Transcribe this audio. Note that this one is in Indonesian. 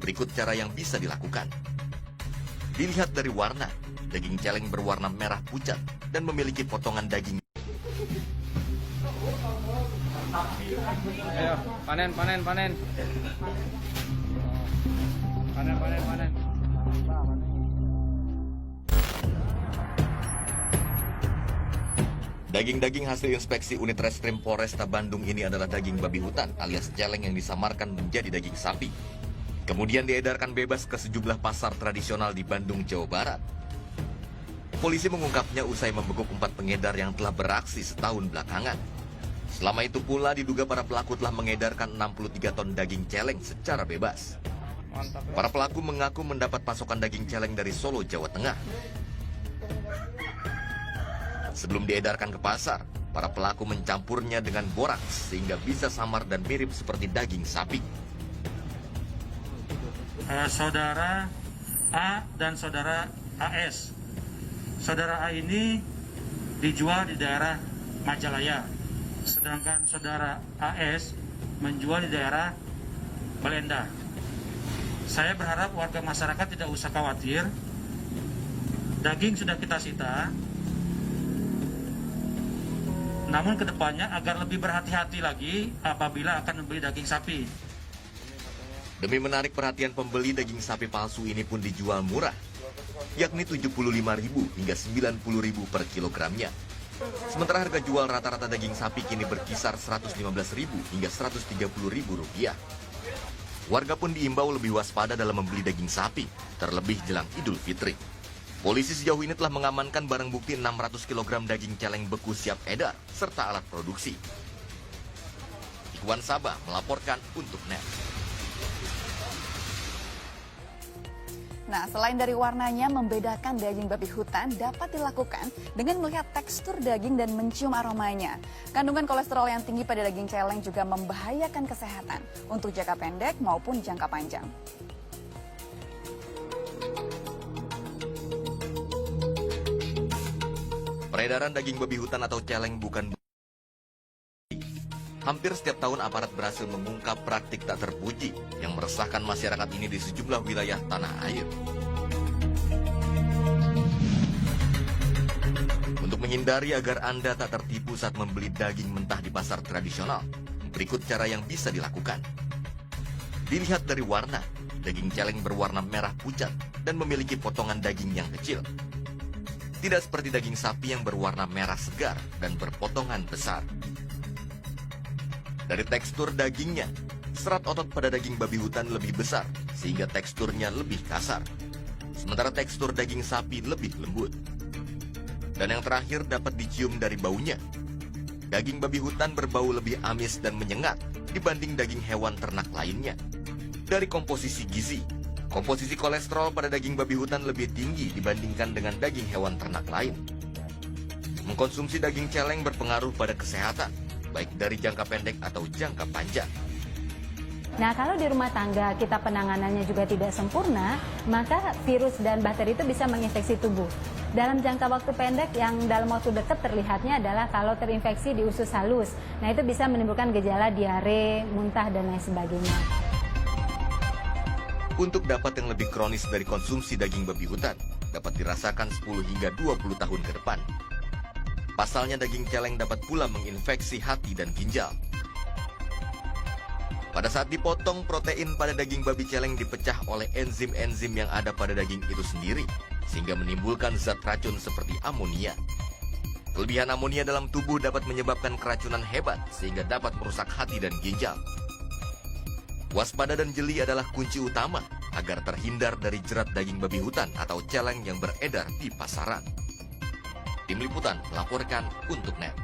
Berikut cara yang bisa dilakukan. Dilihat dari warna, daging celeng berwarna merah pucat dan memiliki potongan daging. Ayo, panen. Panen. Daging-daging hasil inspeksi unit Reskrim Polresta Bandung ini adalah daging babi hutan alias celeng yang disamarkan menjadi daging sapi. Kemudian diedarkan bebas ke sejumlah pasar tradisional di Bandung, Jawa Barat. Polisi mengungkapnya usai membekuk 4 pengedar yang telah beraksi setahun belakangan. Selama itu pula diduga para pelaku telah mengedarkan 63 ton daging celeng secara bebas. Mantap ya. Para pelaku mengaku mendapat pasokan daging celeng dari Solo, Jawa Tengah. Sebelum diedarkan ke pasar, para pelaku mencampurnya dengan boraks sehingga bisa samar dan mirip seperti daging sapi. Saudara A dan saudara AS. Saudara A ini dijual di daerah Majalaya, sedangkan saudara AS menjual di daerah Belenda. Saya berharap warga masyarakat tidak usah khawatir. Daging sudah kita sita. Namun kedepannya agar lebih berhati-hati lagi apabila akan membeli daging sapi. Demi menarik perhatian pembeli, daging sapi palsu ini pun dijual murah, yakni Rp75.000 hingga Rp90.000 per kilogramnya. Sementara harga jual rata-rata daging sapi kini berkisar Rp115.000 hingga Rp130.000. Warga pun diimbau lebih waspada dalam membeli daging sapi, terlebih jelang Idul Fitri. Polisi sejauh ini telah mengamankan barang bukti 600 kg daging celeng beku siap edar, serta alat produksi. Ikhwan Sabah melaporkan untuk NET. Nah, selain dari warnanya, membedakan daging babi hutan dapat dilakukan dengan melihat tekstur daging dan mencium aromanya. Kandungan kolesterol yang tinggi pada daging celeng juga membahayakan kesehatan untuk jangka pendek maupun jangka panjang. Peredaran daging babi hutan atau celeng bukan hampir setiap tahun aparat berhasil mengungkap praktik tak terpuji yang meresahkan masyarakat ini di sejumlah wilayah tanah air. Untuk menghindari agar Anda tak tertipu saat membeli daging mentah di pasar tradisional, berikut cara yang bisa dilakukan. Dilihat dari warna, daging celeng berwarna merah pucat dan memiliki potongan daging yang kecil. Tidak seperti daging sapi yang berwarna merah segar dan berpotongan besar. Dari tekstur dagingnya, serat otot pada daging babi hutan lebih besar sehingga teksturnya lebih kasar. Sementara tekstur daging sapi lebih lembut. Dan yang terakhir dapat dicium dari baunya. Daging babi hutan berbau lebih amis dan menyengat dibanding daging hewan ternak lainnya. Dari komposisi gizi, komposisi kolesterol pada daging babi hutan lebih tinggi dibandingkan dengan daging hewan ternak lain. Mengkonsumsi daging celeng berpengaruh pada kesehatan, baik dari jangka pendek atau jangka panjang. Nah, kalau di rumah tangga kita penanganannya juga tidak sempurna, maka virus dan bakteri itu bisa menginfeksi tubuh. Dalam jangka waktu pendek yang dalam waktu dekat terlihatnya adalah kalau terinfeksi di usus halus. Nah, itu bisa menimbulkan gejala diare, muntah, dan lain sebagainya. Untuk dapat yang lebih kronis dari konsumsi daging babi hutan, dapat dirasakan 10 hingga 20 tahun ke depan. Pasalnya daging celeng dapat pula menginfeksi hati dan ginjal. Pada saat dipotong, protein pada daging babi celeng dipecah oleh enzim-enzim yang ada pada daging itu sendiri, sehingga menimbulkan zat racun seperti amonia. Kelebihan amonia dalam tubuh dapat menyebabkan keracunan hebat, sehingga dapat merusak hati dan ginjal. Waspada dan jeli adalah kunci utama agar terhindar dari jerat daging babi hutan atau celeng yang beredar di pasaran. Tim Liputan melaporkan untuk NET.